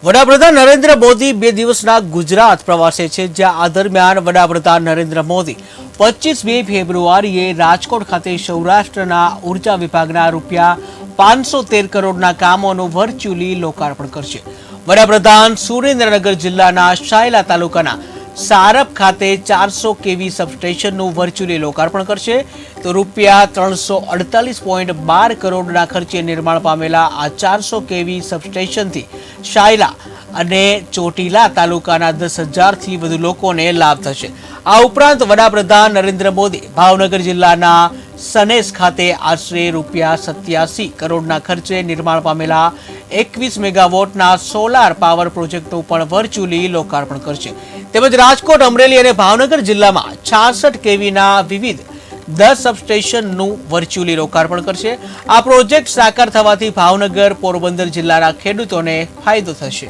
વડાપ્રધાન નરેન્દ્ર મોદી 2 દિવસના ગુજરાત પ્રવાસે છે, જ્યાં આ દરમિયાન વડાપ્રધાન નરેન્દ્ર મોદી 25મી ફેબ્રુઆરીએ રાજકોટ ખાતે સૌરાષ્ટ્રના ઉર્જા વિભાગના રૂપિયા 513 કરોડના કામોનું વર્ચ્યુઅલી લોકાર્પણ કરશે। વડાપ્રધાન સુરેન્દ્રનગર જિલ્લાના શાયલા તાલુકાના સારપ ખાતે 400 કેવી સબસ્ટેશનનું વર્ચ્યુઅલી લોકાર્પણ કરશે, તો રૂપિયા 348.12 કરોડના ખર્ચે નિર્માણ પામેલા આ 400 કેવી સબસ્ટેશનથી શાયલા અને ચોટીલા તાલુકાના 10,000થી વધુ લોકોને લાભ થશે। આ ઉપરાંત વડાપ્રધાન નરેન્દ્ર મોદી ભાવનગર જિલ્લાના સનેસ ખાતે આશરે રૂપિયા 87 કરોડના ખર્ચે નિર્માણ પામેલા 21 મેગાવોટના સોલાર પાવર પ્રોજેક્ટનું પણ વર્ચ્યુઅલી લોકાર્પણ કરશે। તેમજ રાજકોટ, અમરેલી અને ભાવનગર જિલ્લામાં 66 કેવીના વિવિધ 10 સબસ્ટેશનનું વર્ચ્યુઅલી લોકાર્પણ કરશે। આ પ્રોજેક્ટ સાકાર થવાથી ભાવનગર, પોરબંદર જિલ્લાના ખેડૂતોને ફાયદો થશે।